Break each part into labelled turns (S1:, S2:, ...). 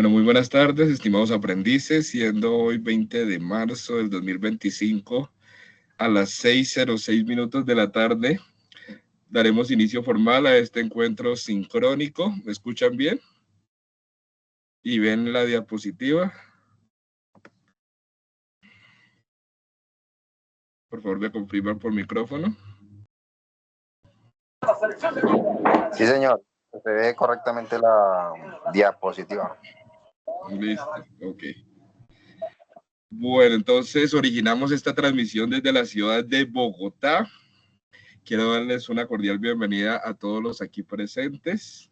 S1: Bueno, muy buenas tardes, estimados aprendices, siendo hoy 20 de marzo del 2025 a las 6:06 de la tarde, daremos inicio formal a este encuentro sincrónico. ¿Me escuchan bien? ¿Y ven la diapositiva? Por favor, me confirman por micrófono.
S2: Sí, señor. Se ve correctamente la diapositiva.
S1: Listo, ok. Bueno, entonces originamos esta transmisión desde la ciudad de Bogotá. Quiero darles una cordial bienvenida a todos los aquí presentes.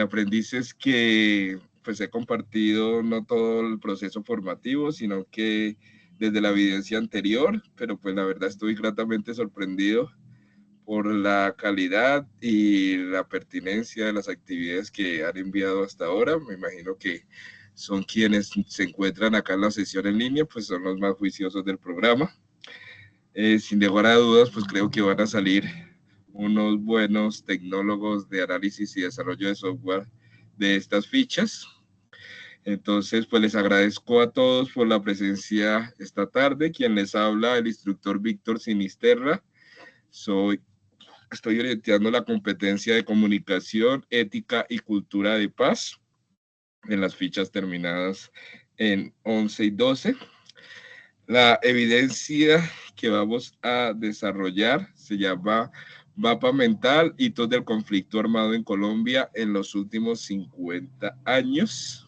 S1: Aprendices que pues he compartido no todo el proceso formativo, sino que desde la evidencia anterior, pero pues la verdad estoy gratamente sorprendido por la calidad y la pertinencia de las actividades que han enviado hasta ahora. Me imagino que son quienes se encuentran acá en la sesión en línea, pues son los más juiciosos del programa. Sin lugar a dudas, pues creo que van a salir unos buenos tecnólogos de análisis y desarrollo de software de estas fichas. Entonces, pues les agradezco a todos por la presencia esta tarde. Quien les habla, el instructor Víctor Sinisterra. Estoy orientando la competencia de comunicación, ética y cultura de paz en las fichas terminadas en 11 y 12. La evidencia que vamos a desarrollar se llama Mapa Mental, hitos del conflicto armado en Colombia en los últimos 50 años.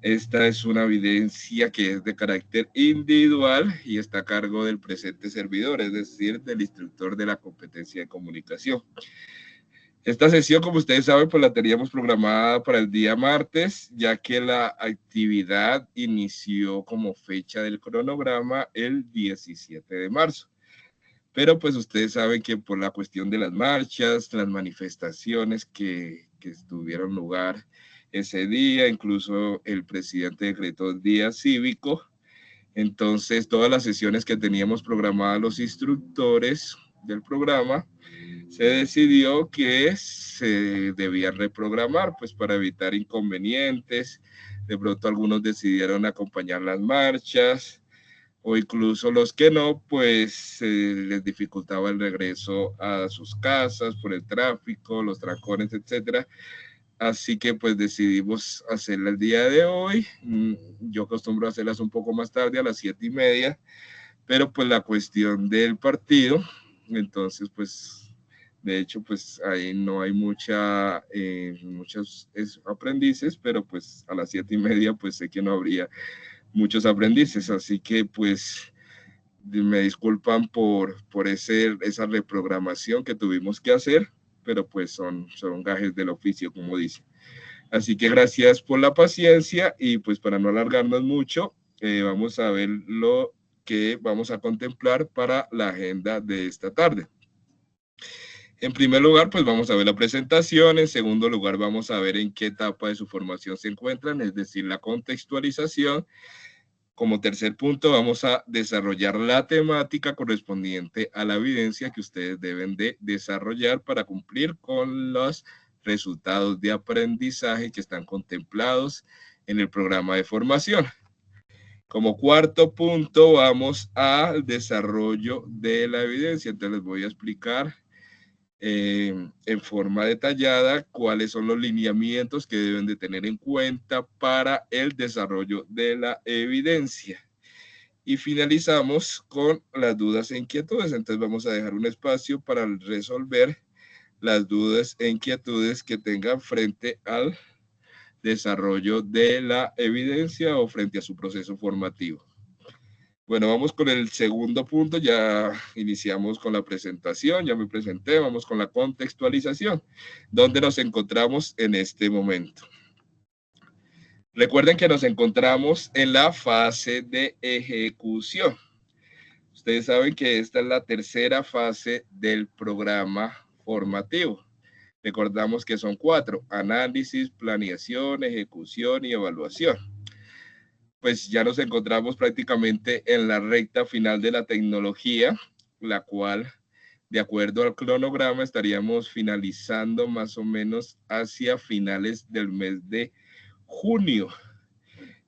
S1: Esta es una evidencia que es de carácter individual y está a cargo del presente servidor, es decir, del instructor de la competencia de comunicación. Esta sesión, como ustedes saben, pues la teníamos programada para el día martes, ya que la actividad inició como fecha del cronograma el 17 de marzo. Pero pues ustedes saben que por la cuestión de las marchas, las manifestaciones que tuvieron lugar ese día, incluso el presidente decretó día cívico, entonces todas las sesiones que teníamos programadas los instructores del programa, se decidió que se debía reprogramar, pues para evitar inconvenientes. De pronto algunos decidieron acompañar las marchas, o incluso los que no, pues les dificultaba el regreso a sus casas por el tráfico, los trancones, etcétera. Así que pues decidimos hacerla el día de hoy. Yo acostumbro a hacerlas un poco más tarde, a las 7:30, pero pues la cuestión del partido, entonces pues de hecho pues ahí no hay muchos aprendices, pero pues a las 7:30 pues sé que no habría muchos aprendices, así que pues me disculpan por esa reprogramación que tuvimos que hacer, pero pues son gajes del oficio, como dice. Así que gracias por la paciencia y pues para no alargarnos mucho, vamos a ver lo que vamos a contemplar para la agenda de esta tarde. En primer lugar, pues vamos a ver la presentación. En segundo lugar, vamos a ver en qué etapa de su formación se encuentran, es decir, la contextualización. Como tercer punto, vamos a desarrollar la temática correspondiente a la evidencia que ustedes deben de desarrollar para cumplir con los resultados de aprendizaje que están contemplados en el programa de formación. Como cuarto punto, vamos al desarrollo de la evidencia. Entonces les voy a explicar en forma detallada cuáles son los lineamientos que deben de tener en cuenta para el desarrollo de la evidencia. Y finalizamos con las dudas e inquietudes. Entonces vamos a dejar un espacio para resolver las dudas e inquietudes que tengan frente al desarrollo de la evidencia o frente a su proceso formativo. Bueno, vamos con el segundo punto, ya iniciamos con la presentación, ya me presenté, vamos con la contextualización, donde nos encontramos en este momento. Recuerden que nos encontramos en la fase de ejecución. Ustedes saben que esta es la tercera fase del programa formativo. Recordamos que son 4: análisis, planeación, ejecución y evaluación. Pues ya nos encontramos prácticamente en la recta final de la tecnología, la cual, de acuerdo al cronograma, estaríamos finalizando más o menos hacia finales del mes de junio.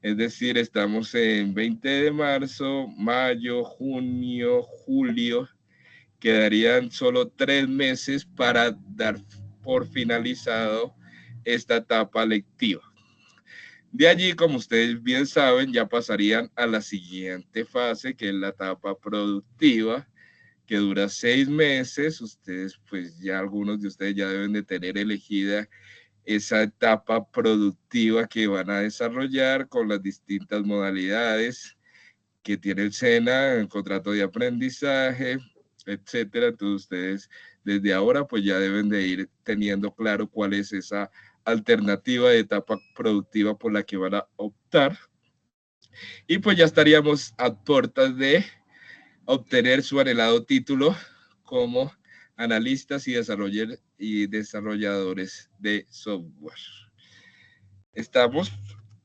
S1: Es decir, estamos en 20 de marzo, mayo, junio, julio. Quedarían solo 3 meses para dar por finalizado esta etapa lectiva. De allí, como ustedes bien saben, ya pasarían a la siguiente fase, que es la etapa productiva, que dura 6 meses. Ustedes, pues ya algunos de ustedes ya deben de tener elegida esa etapa productiva que van a desarrollar con las distintas modalidades que tiene el SENA, el contrato de aprendizaje, etcétera. Entonces ustedes desde ahora pues ya deben de ir teniendo claro cuál es esa alternativa de etapa productiva por la que van a optar. Y pues ya estaríamos a puertas de obtener su anhelado título como analistas y desarrolladores de software. Estamos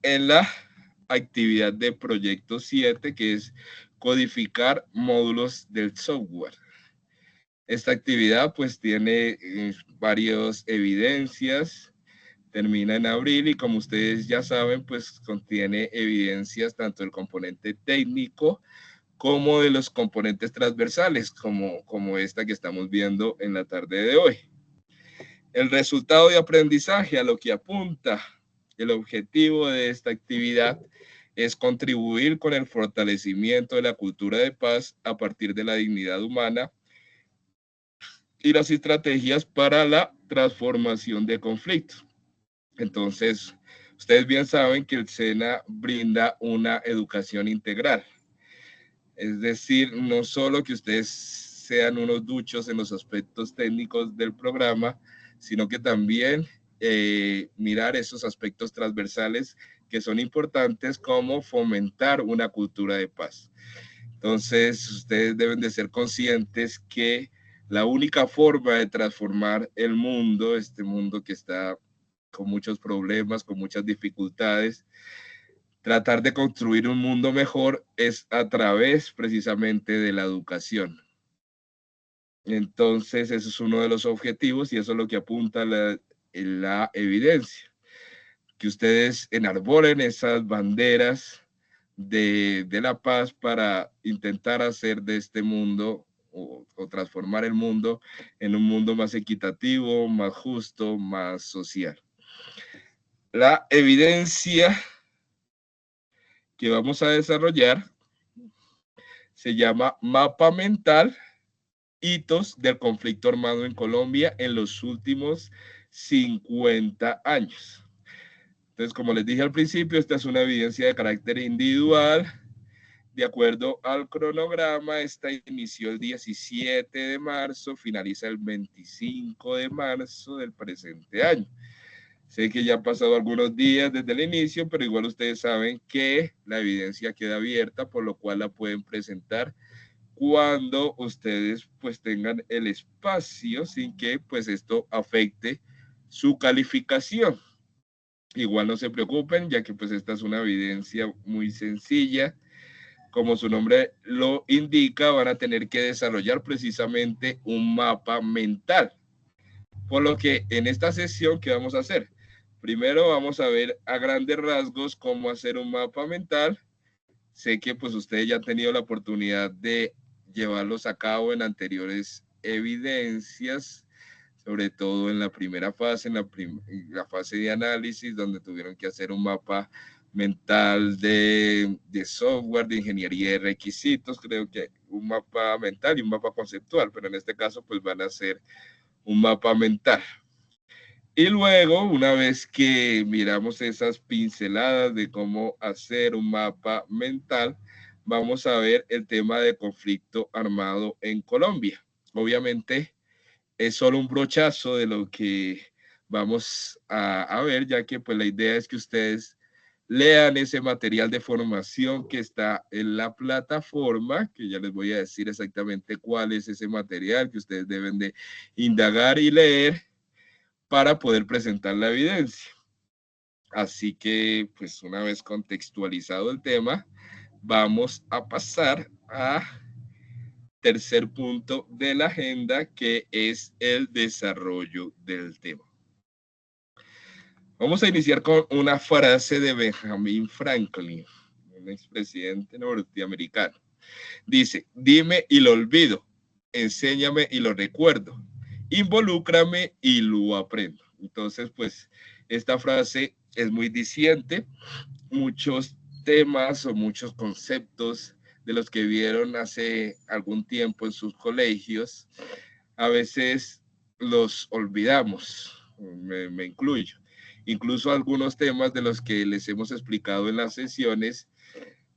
S1: en la actividad de proyecto 7, que es codificar módulos del software. Esta actividad pues tiene varias evidencias, termina en abril y como ustedes ya saben pues contiene evidencias tanto del componente técnico como de los componentes transversales, como esta que estamos viendo en la tarde de hoy. El resultado de aprendizaje a lo que apunta el objetivo de esta actividad es contribuir con el fortalecimiento de la cultura de paz a partir de la dignidad humana y las estrategias para la transformación de conflictos. Entonces, ustedes bien saben que el SENA brinda una educación integral. Es decir, no solo que ustedes sean unos duchos en los aspectos técnicos del programa, sino que también mirar esos aspectos transversales que son importantes como fomentar una cultura de paz. Entonces, ustedes deben de ser conscientes que la única forma de transformar el mundo, este mundo que está con muchos problemas, con muchas dificultades, tratar de construir un mundo mejor es a través precisamente de la educación. Entonces, eso es uno de los objetivos y eso es lo que apunta la evidencia. Que ustedes enarbolen esas banderas de la paz para intentar hacer de este mundo o transformar el mundo en un mundo más equitativo, más justo, más social. La evidencia que vamos a desarrollar se llama Mapa Mental, hitos del conflicto armado en Colombia en los últimos 50 años. Entonces, como les dije al principio, esta es una evidencia de carácter individual. De acuerdo al cronograma, esta inició el 17 de marzo, finaliza el 25 de marzo del presente año. Sé que ya han pasado algunos días desde el inicio, pero igual ustedes saben que la evidencia queda abierta, por lo cual la pueden presentar cuando ustedes pues tengan el espacio sin que pues esto afecte su calificación. Igual no se preocupen, ya que pues esta es una evidencia muy sencilla. Como su nombre lo indica, van a tener que desarrollar precisamente un mapa mental. Por lo que en esta sesión, ¿qué vamos a hacer? Primero vamos a ver a grandes rasgos cómo hacer un mapa mental. Sé que pues ustedes ya han tenido la oportunidad de llevarlos a cabo en anteriores evidencias, sobre todo en la primera fase, en la fase de análisis, donde tuvieron que hacer un mapa mental de software, de ingeniería de requisitos, creo que un mapa mental y un mapa conceptual, pero en este caso pues van a hacer un mapa mental. Y luego, una vez que miramos esas pinceladas de cómo hacer un mapa mental, vamos a ver el tema de conflicto armado en Colombia. Obviamente, es solo un brochazo de lo que vamos a ver, ya que pues la idea es que ustedes lean ese material de formación que está en la plataforma, que ya les voy a decir exactamente cuál es ese material que ustedes deben de indagar y leer para poder presentar la evidencia. Así que, pues una vez contextualizado el tema, vamos a pasar a tercer punto de la agenda, que es el desarrollo del tema. Vamos a iniciar con una frase de Benjamin Franklin, un expresidente norteamericano. Dice, dime y lo olvido, enséñame y lo recuerdo, involúcrame y lo aprendo. Entonces, pues, esta frase es muy diciente. Muchos temas o muchos conceptos de los que vieron hace algún tiempo en sus colegios, a veces los olvidamos, me incluyo. Incluso algunos temas de los que les hemos explicado en las sesiones,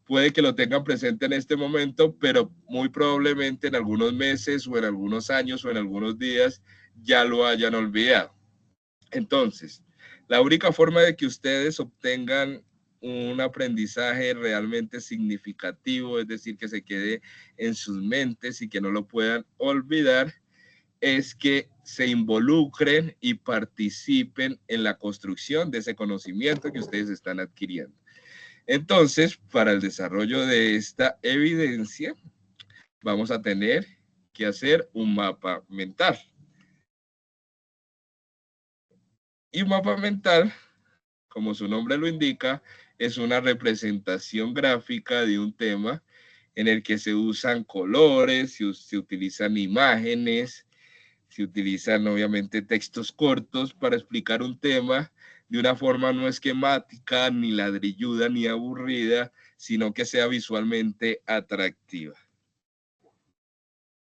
S1: puede que lo tengan presente en este momento, pero muy probablemente en algunos meses o en algunos años o en algunos días ya lo hayan olvidado. Entonces, la única forma de que ustedes obtengan un aprendizaje realmente significativo, es decir, que se quede en sus mentes y que no lo puedan olvidar, es que se involucren y participen en la construcción de ese conocimiento que ustedes están adquiriendo. Entonces, para el desarrollo de esta evidencia, vamos a tener que hacer un mapa mental. Y un mapa mental, como su nombre lo indica, es una representación gráfica de un tema en el que se usan colores, se utilizan imágenes, se utilizan obviamente textos cortos para explicar un tema de una forma no esquemática, ni ladrilluda, ni aburrida, sino que sea visualmente atractiva.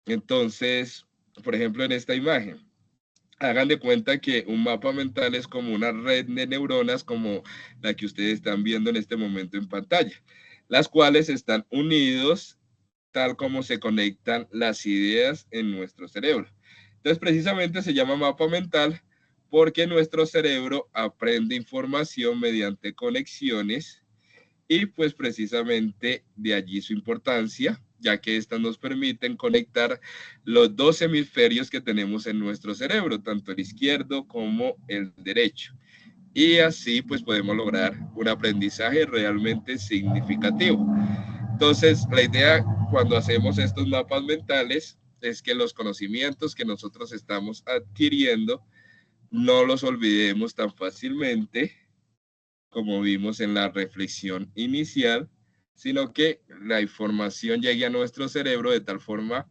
S1: Entonces, por ejemplo, en esta imagen, hagan de cuenta que un mapa mental es como una red de neuronas como la que ustedes están viendo en este momento en pantalla, las cuales están unidos tal como se conectan las ideas en nuestro cerebro. Entonces, precisamente se llama mapa mental porque nuestro cerebro aprende información mediante conexiones y pues precisamente de allí su importancia, ya que estas nos permiten conectar los dos hemisferios que tenemos en nuestro cerebro, tanto el izquierdo como el derecho. Y así pues podemos lograr un aprendizaje realmente significativo. Entonces, la idea cuando hacemos estos mapas mentales es que los conocimientos que nosotros estamos adquiriendo no los olvidemos tan fácilmente como vimos en la reflexión inicial, sino que la información llegue a nuestro cerebro de tal forma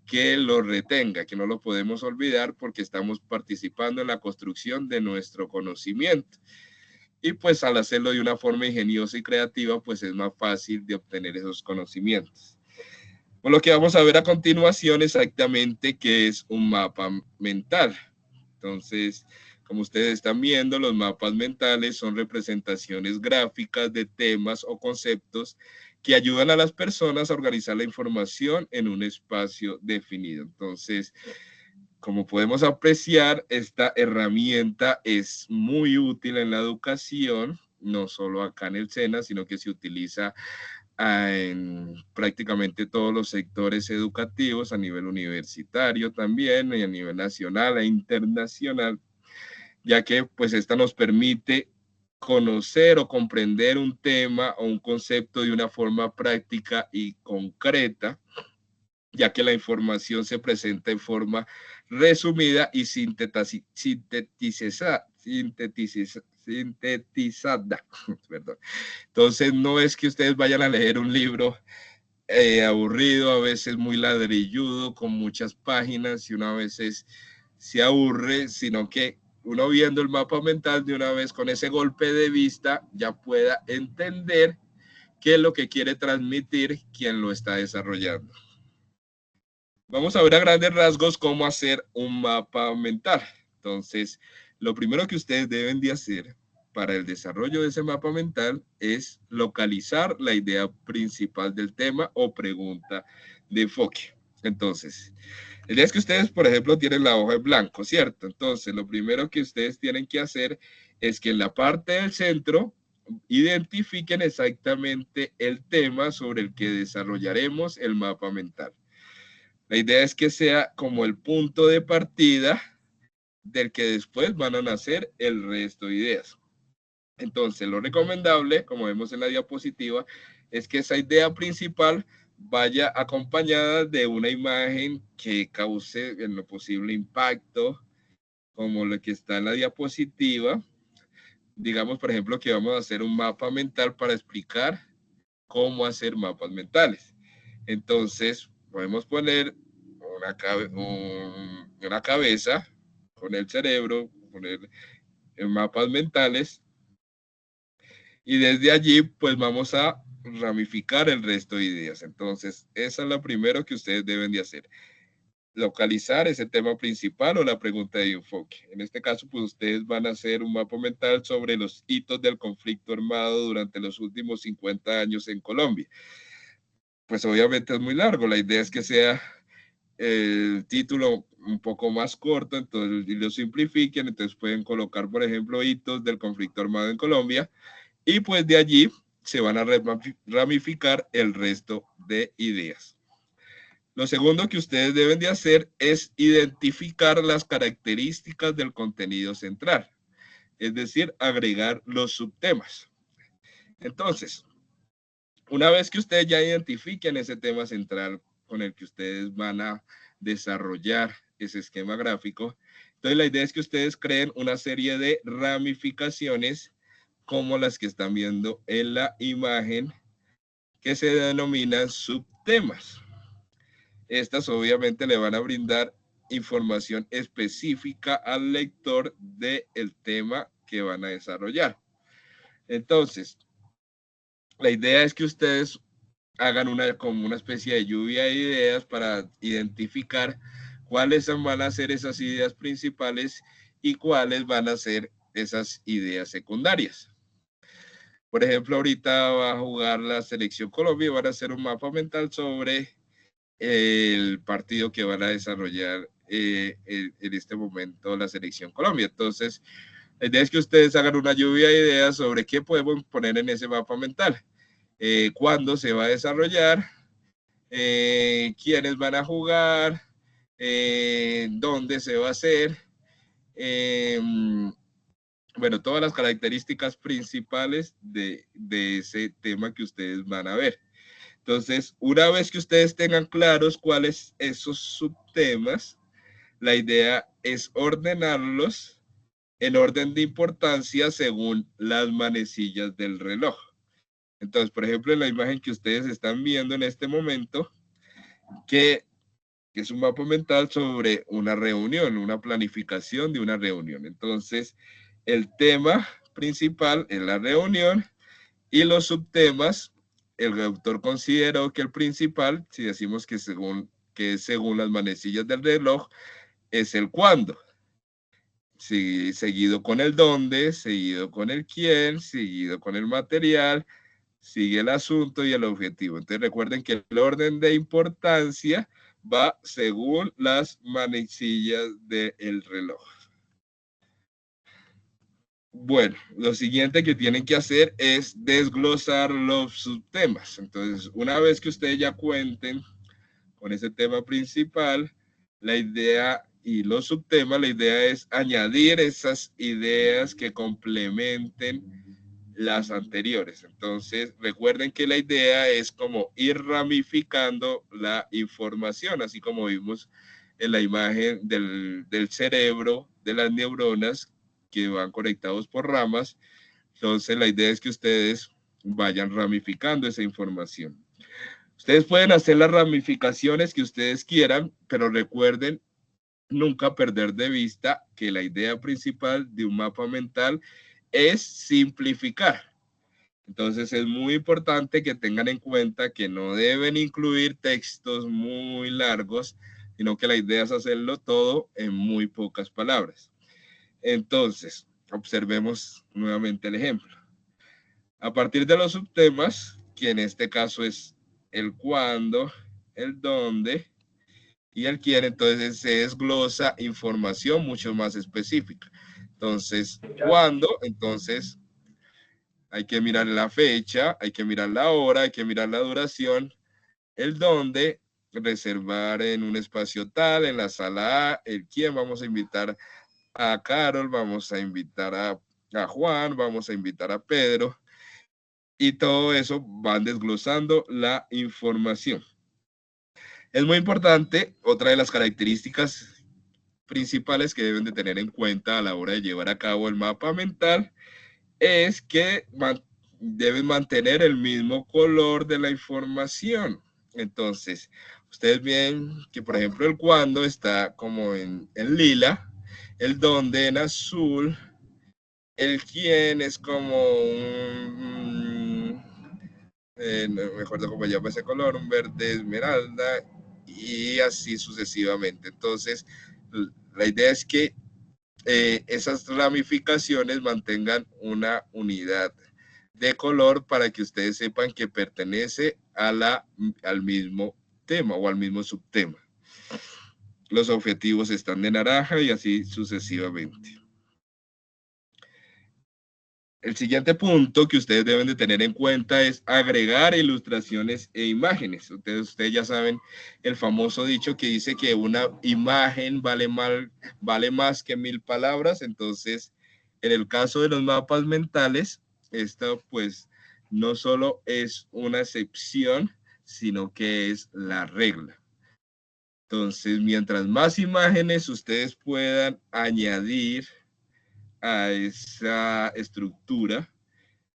S1: que lo retenga, que no lo podemos olvidar porque estamos participando en la construcción de nuestro conocimiento. Y pues al hacerlo de una forma ingeniosa y creativa, pues es más fácil de obtener esos conocimientos. Por lo que vamos a ver a continuación exactamente qué es un mapa mental. Entonces, como ustedes están viendo, los mapas mentales son representaciones gráficas de temas o conceptos que ayudan a las personas a organizar la información en un espacio definido. Entonces, como podemos apreciar, esta herramienta es muy útil en la educación, no solo acá en el SENA, sino que se utiliza en prácticamente todos los sectores educativos, a nivel universitario también, y a nivel nacional e internacional, ya que pues esta nos permite conocer o comprender un tema o un concepto de una forma práctica y concreta, ya que la información se presenta en forma resumida y sintetizada. Perdón. Entonces, no es que ustedes vayan a leer un libro aburrido, a veces muy ladrilludo, con muchas páginas, y una veces se aburre, sino que uno viendo el mapa mental de una vez con ese golpe de vista ya pueda entender qué es lo que quiere transmitir quien lo está desarrollando. Vamos a ver a grandes rasgos cómo hacer un mapa mental. Entonces, lo primero que ustedes deben de hacer para el desarrollo de ese mapa mental es localizar la idea principal del tema o pregunta de enfoque. Entonces, el día es que ustedes, por ejemplo, tienen la hoja en blanco, ¿cierto? Entonces, lo primero que ustedes tienen que hacer es que en la parte del centro identifiquen exactamente el tema sobre el que desarrollaremos el mapa mental. La idea es que sea como el punto de partida del que después van a nacer el resto de ideas. Entonces, lo recomendable, como vemos en la diapositiva, es que esa idea principal vaya acompañada de una imagen que cause en lo posible impacto, como lo que está en la diapositiva, digamos, por ejemplo, que vamos a hacer un mapa mental para explicar cómo hacer mapas mentales. Entonces, podemos poner una cabeza con el cerebro, poner mapas mentales, y desde allí, pues vamos a ramificar el resto de ideas. Entonces, esa es la primera que ustedes deben de hacer. Localizar ese tema principal o la pregunta de enfoque. En este caso, pues ustedes van a hacer un mapa mental sobre los hitos del conflicto armado durante los últimos 50 años en Colombia. Pues obviamente es muy largo, la idea es que sea el título un poco más corto, entonces y lo simplifiquen, entonces pueden colocar, por ejemplo, hitos del conflicto armado en Colombia, y pues de allí se van a ramificar el resto de ideas. Lo segundo que ustedes deben de hacer es identificar las características del contenido central, es decir, agregar los subtemas. Entonces, una vez que ustedes ya identifiquen ese tema central con el que ustedes van a desarrollar ese esquema gráfico, entonces la idea es que ustedes creen una serie de ramificaciones como las que están viendo en la imagen, que se denominan subtemas. Estas obviamente le van a brindar información específica al lector del tema que van a desarrollar. Entonces, la idea es que ustedes hagan como una especie de lluvia de ideas para identificar cuáles van a ser esas ideas principales y cuáles van a ser esas ideas secundarias. Por ejemplo, ahorita va a jugar la Selección Colombia y van a hacer un mapa mental sobre el partido que van a desarrollar en este momento la Selección Colombia. Entonces, la idea es que ustedes hagan una lluvia de ideas sobre qué podemos poner en ese mapa mental. Cuándo se va a desarrollar, quiénes van a jugar, dónde se va a hacer, bueno, todas las características principales de ese tema que ustedes van a ver. Entonces, una vez que ustedes tengan claros cuáles esos subtemas, la idea es ordenarlos en orden de importancia según las manecillas del reloj. Entonces, por ejemplo, en la imagen que ustedes están viendo en este momento, que es un mapa mental sobre una reunión, una planificación de una reunión. Entonces, el tema principal es la reunión y los subtemas, el autor consideró que el principal, si decimos que según las manecillas del reloj, es el cuándo. Sí, seguido con el dónde, seguido con el quién, seguido con el material, sigue el asunto y el objetivo. Entonces recuerden que el orden de importancia va según las manecillas del reloj. Bueno, lo siguiente que tienen que hacer es desglosar los subtemas. Entonces, una vez que ustedes ya cuenten con ese tema principal, la idea y los subtemas, la idea es añadir esas ideas que complementen las anteriores. Entonces, recuerden que la idea es como ir ramificando la información, así como vimos en la imagen del cerebro, de las neuronas que van conectados por ramas. Entonces, la idea es que ustedes vayan ramificando esa información. Ustedes pueden hacer las ramificaciones que ustedes quieran, pero recuerden nunca perder de vista que la idea principal de un mapa mental es simplificar. Entonces es muy importante que tengan en cuenta que no deben incluir textos muy largos, sino que la idea es hacerlo todo en muy pocas palabras. Entonces, observemos nuevamente el ejemplo. A partir de los subtemas, que en este caso es el cuándo, el dónde y el quién, entonces se desglosa información mucho más específica. Entonces, ¿cuándo? Entonces, hay que mirar la fecha, hay que mirar la hora, hay que mirar la duración, el dónde, reservar en un espacio tal, en la sala A, el quién, vamos a invitar a Carol, vamos a invitar a Juan, vamos a invitar a Pedro, y todo eso van desglosando la información. Es muy importante, otra de las características principales que deben de tener en cuenta a la hora de llevar a cabo el mapa mental es que deben mantener el mismo color de la información. Entonces, ustedes ven que, por ejemplo, el cuándo está como en lila, el dónde en azul, el quién es como un, no me acuerdo cómo llama ese color, un verde esmeralda, y así sucesivamente. Entonces, la idea es que esas ramificaciones mantengan una unidad de color para que ustedes sepan que pertenece al mismo tema o al mismo subtema. Los objetivos están de naranja y así sucesivamente. El siguiente punto que ustedes deben de tener en cuenta es agregar ilustraciones e imágenes. Ustedes ya saben el famoso dicho que dice que una imagen vale más que 1000 palabras. Entonces, en el caso de los mapas mentales, esto pues no solo es una excepción, sino que es la regla. Entonces, mientras más imágenes ustedes puedan añadir a esa estructura,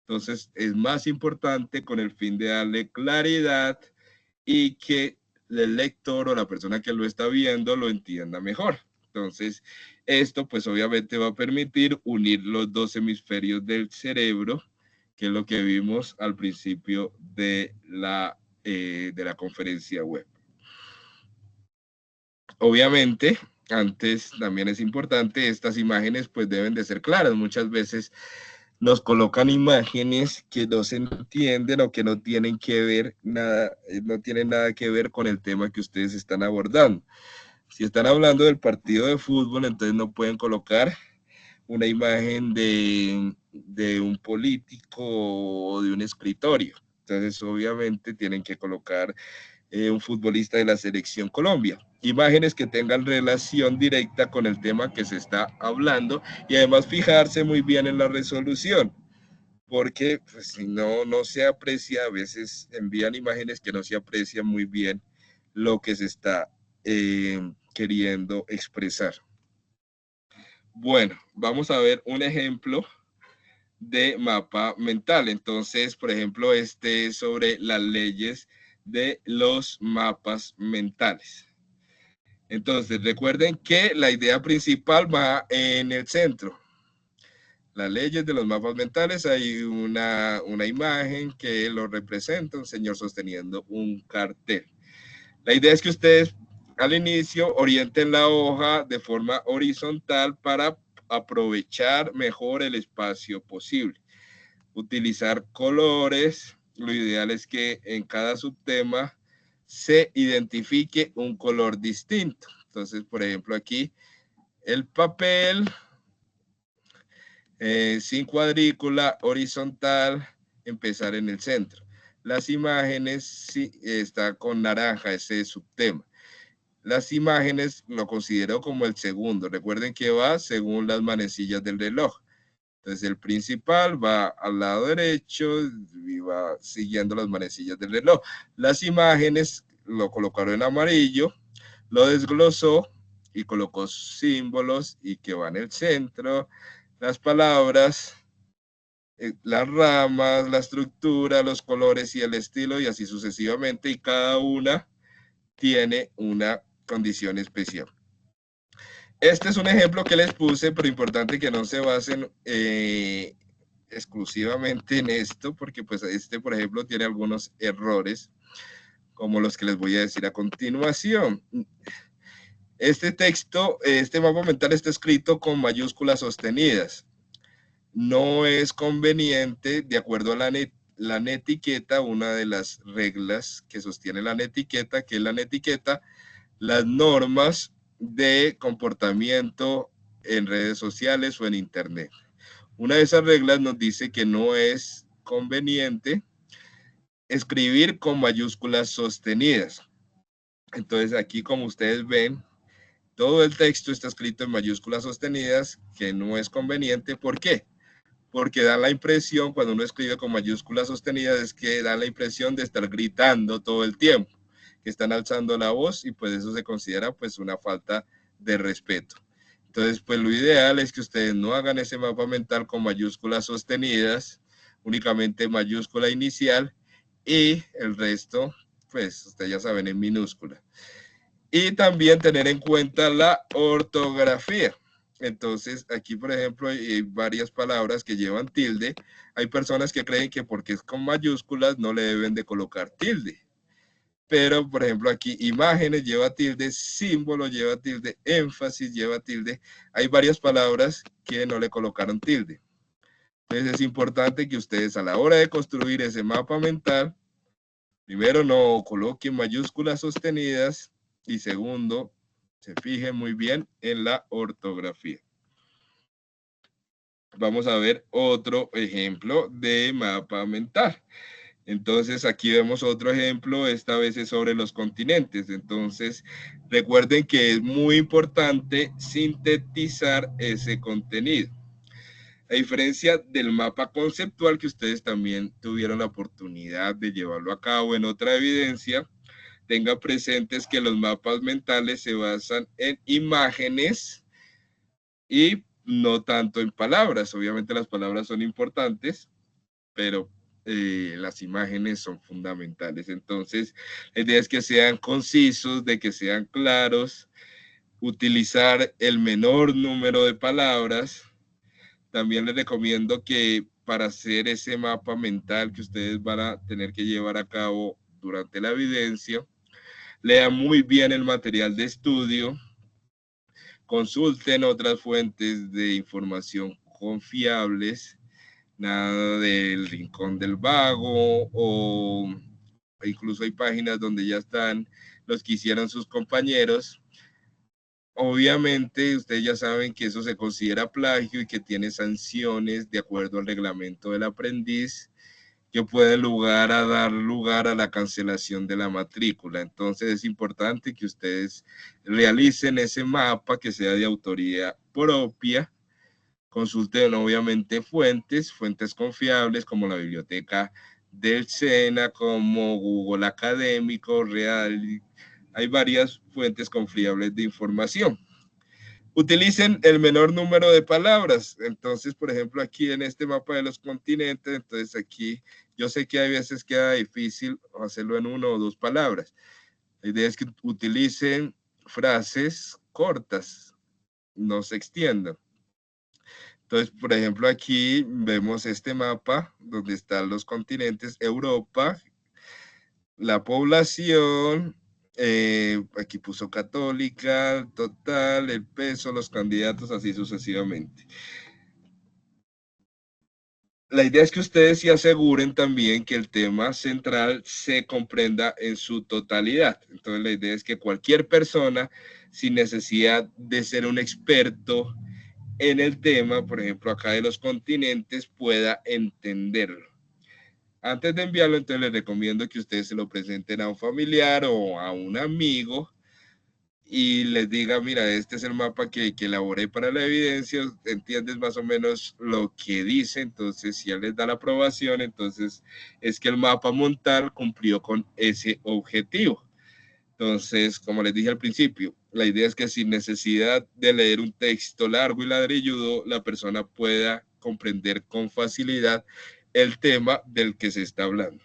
S1: entonces es más importante con el fin de darle claridad y que el lector o la persona que lo está viendo lo entienda mejor. Entonces, esto pues obviamente va a permitir unir los dos hemisferios del cerebro, que es lo que vimos al principio de la conferencia web. Obviamente, antes también es importante, estas imágenes pues deben de ser claras. Muchas veces nos colocan imágenes que no se entienden o que no tienen que ver nada, no tienen nada que ver con el tema que ustedes están abordando. Si están hablando del partido de fútbol, entonces no pueden colocar una imagen de un político o de un escritorio. Entonces, obviamente, tienen que colocar un futbolista de la selección Colombia. Imágenes que tengan relación directa con el tema que se está hablando y además fijarse muy bien en la resolución, porque pues, si no, no se aprecia, a veces envían imágenes que no se aprecia muy bien lo que se está queriendo expresar. Bueno, vamos a ver un ejemplo de mapa mental. Entonces, por ejemplo, este es sobre las leyes de los mapas mentales. Entonces, recuerden que la idea principal va en el centro. Las leyes de los mapas mentales, hay una imagen que lo representa, un señor sosteniendo un cartel. La idea es que ustedes al inicio orienten la hoja de forma horizontal para aprovechar mejor el espacio posible. Utilizar colores, lo ideal es que en cada subtema se identifique un color distinto. Entonces, por ejemplo, aquí el papel sin cuadrícula, horizontal, empezar en el centro. Las imágenes, sí, está con naranja, ese subtema. Las imágenes lo considero como el segundo. Recuerden que va según las manecillas del reloj. Entonces el principal va al lado derecho y va siguiendo las manecillas del reloj. Las imágenes lo colocaron en amarillo, lo desglosó y colocó símbolos y que va en el centro. Las palabras, las ramas, la estructura, los colores y el estilo y así sucesivamente. Y cada una tiene una condición especial. Este es un ejemplo que les puse, pero importante que no se basen exclusivamente en esto, porque pues este, por ejemplo, tiene algunos errores, como los que les voy a decir a continuación. Este texto, este mapa mental está escrito con mayúsculas sostenidas. No es conveniente, de acuerdo a la netiqueta, una de las reglas que sostiene la netiqueta, que es la netiqueta, las normas de comportamiento en redes sociales o en internet. Una de esas reglas nos dice que no es conveniente escribir con mayúsculas sostenidas. Entonces aquí, como ustedes ven, todo el texto está escrito en mayúsculas sostenidas, que no es conveniente. ¿Por qué? Porque da la impresión, cuando uno escribe con mayúsculas sostenidas, es que da la impresión de estar gritando todo el tiempo, que están alzando la voz y pues eso se considera pues una falta de respeto. Entonces, pues lo ideal es que ustedes no hagan ese mapa mental con mayúsculas sostenidas, únicamente mayúscula inicial, y el resto, pues ustedes ya saben, en minúscula. Y también tener en cuenta la ortografía. Entonces, aquí, por ejemplo, hay varias palabras que llevan tilde. Hay personas que creen que porque es con mayúsculas no le deben de colocar tilde. Pero, por ejemplo, aquí imágenes lleva tilde, símbolo lleva tilde, énfasis lleva tilde. Hay varias palabras que no le colocaron tilde. Entonces, es importante que ustedes a la hora de construir ese mapa mental, primero no coloquen mayúsculas sostenidas y segundo, se fijen muy bien en la ortografía. Vamos a ver otro ejemplo de mapa mental. Entonces aquí vemos otro ejemplo, esta vez es sobre los continentes. Entonces recuerden que es muy importante sintetizar ese contenido. A diferencia del mapa conceptual que ustedes también tuvieron la oportunidad de llevarlo a cabo en otra evidencia, tengan presentes que los mapas mentales se basan en imágenes y no tanto en palabras. Obviamente las palabras son importantes, pero las imágenes son fundamentales. Entonces, la idea es que sean concisos, de que sean claros, utilizar el menor número de palabras. También les recomiendo que para hacer ese mapa mental que ustedes van a tener que llevar a cabo durante la evidencia, lean muy bien el material de estudio, consulten otras fuentes de información confiables, nada del Rincón del Vago, o incluso hay páginas donde ya están los que hicieron sus compañeros. Obviamente, ustedes ya saben que eso se considera plagio y que tiene sanciones de acuerdo al reglamento del aprendiz, que puede dar lugar a la cancelación de la matrícula. Entonces es importante que ustedes realicen ese mapa que sea de autoría propia. Consulten obviamente fuentes confiables como la biblioteca del SENA, como Google Académico, Real. Hay varias fuentes confiables de información. Utilicen el menor número de palabras. Entonces, por ejemplo, aquí en este mapa de los continentes, entonces aquí yo sé que hay veces queda difícil hacerlo en una o dos palabras. La idea es que utilicen frases cortas, no se extiendan. Entonces, por ejemplo, aquí vemos este mapa donde están los continentes, Europa, la población, aquí puso católica, total, el peso, los candidatos, así sucesivamente. La idea es que ustedes se aseguren también que el tema central se comprenda en su totalidad. Entonces, la idea es que cualquier persona, sin necesidad de ser un experto en el tema, por ejemplo, acá de los continentes, pueda entenderlo. Antes de enviarlo, entonces les recomiendo que ustedes se lo presenten a un familiar o a un amigo y les diga, mira, este es el mapa que elaboré para la evidencia, entiendes más o menos lo que dice, entonces si él les da la aprobación, entonces es que el mapa mental cumplió con ese objetivo. Entonces, como les dije al principio, la idea es que sin necesidad de leer un texto largo y ladrilludo, la persona pueda comprender con facilidad el tema del que se está hablando.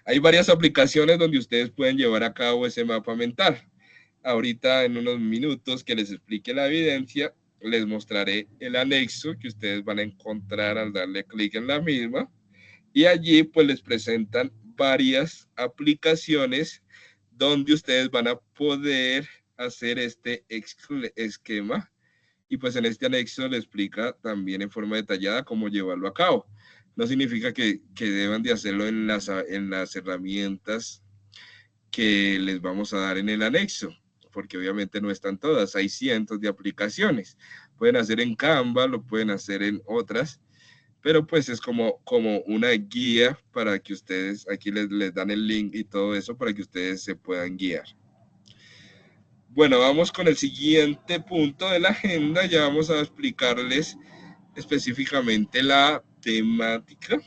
S1: Hay varias aplicaciones donde ustedes pueden llevar a cabo ese mapa mental. Ahorita en unos minutos que les explique la evidencia, les mostraré el anexo que ustedes van a encontrar al darle clic en la misma. Y allí pues les presentan varias aplicaciones donde ustedes van a poder hacer este esquema. Y pues en este anexo le explica también en forma detallada cómo llevarlo a cabo. No significa que deban de hacerlo en las herramientas que les vamos a dar en el anexo, porque obviamente no están todas, hay cientos de aplicaciones. Pueden hacer en Canva, lo pueden hacer en otras, pero pues es como una guía para que ustedes, aquí les dan el link y todo eso para que ustedes se puedan guiar. Bueno, vamos con el siguiente punto de la agenda, ya vamos a explicarles específicamente la temática.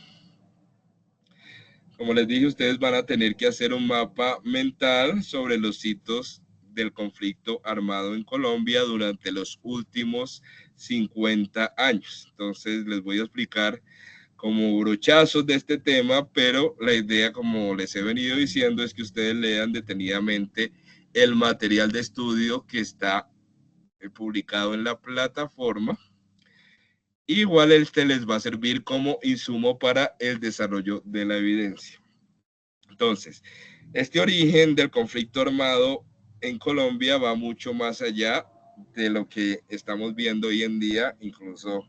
S1: Como les dije, ustedes van a tener que hacer un mapa mental sobre los hitos del conflicto armado en Colombia durante los últimos 50 años. Entonces les voy a explicar como brochazos de este tema, pero la idea, como les he venido diciendo, es que ustedes lean detenidamente el material de estudio que está publicado en la plataforma. Igual este les va a servir como insumo para el desarrollo de la evidencia. Entonces, este origen del conflicto armado en Colombia va mucho más allá de lo que estamos viendo hoy en día, incluso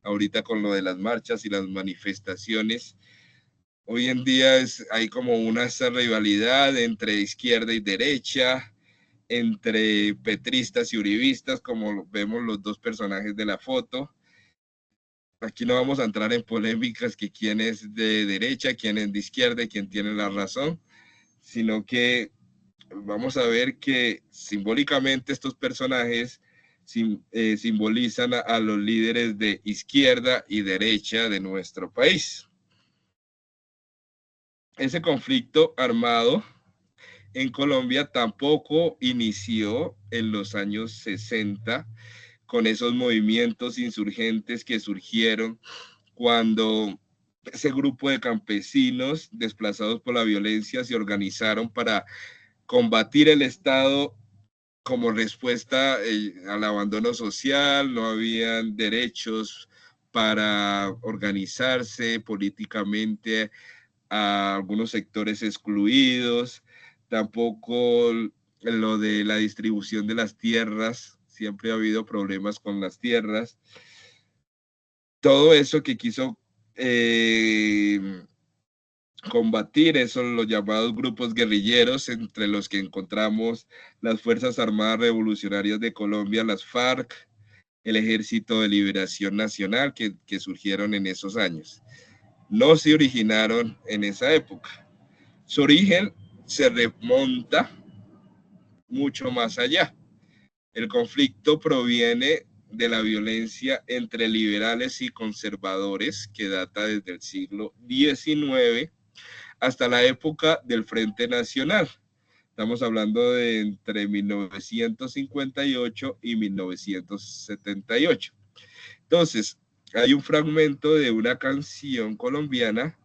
S1: ahorita con lo de las marchas y las manifestaciones. Hoy en día hay como una rivalidad entre izquierda y derecha, entre petristas y uribistas, como vemos los dos personajes de la foto. Aquí no vamos a entrar en polémicas que quién es de derecha, quién es de izquierda y quién tiene la razón, sino que vamos a ver que simbólicamente estos personajes simbolizan a los líderes de izquierda y derecha de nuestro país. Ese conflicto armado en Colombia tampoco inició en los años 60 con esos movimientos insurgentes que surgieron cuando ese grupo de campesinos desplazados por la violencia se organizaron para combatir el Estado como respuesta al abandono social. No habían derechos para organizarse políticamente a algunos sectores excluidos, tampoco lo de la distribución de las tierras, siempre ha habido problemas con las tierras. Todo eso que quiso combatir, esos los llamados grupos guerrilleros, entre los que encontramos las Fuerzas Armadas Revolucionarias de Colombia, las FARC, el Ejército de Liberación Nacional, que surgieron en esos años. No se originaron en esa época. Su origen se remonta mucho más allá. El conflicto proviene de la violencia entre liberales y conservadores que data desde el siglo XIX hasta la época del Frente Nacional. Estamos hablando de entre 1958 y 1978. Entonces, hay un fragmento de una canción colombiana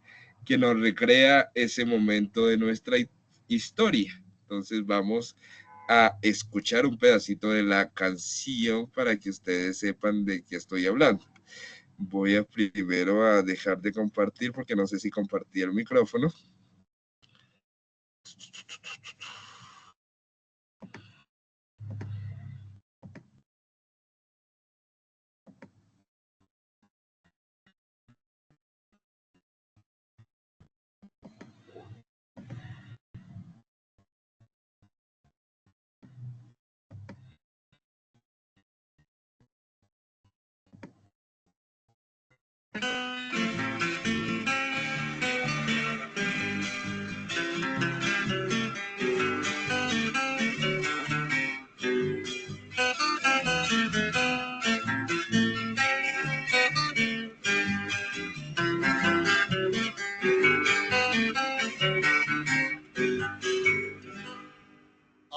S1: que nos recrea ese momento de nuestra historia. Entonces, vamos a escuchar un pedacito de la canción para que ustedes sepan de qué estoy hablando. Voy a primero a dejar de compartir porque no sé si compartí el micrófono.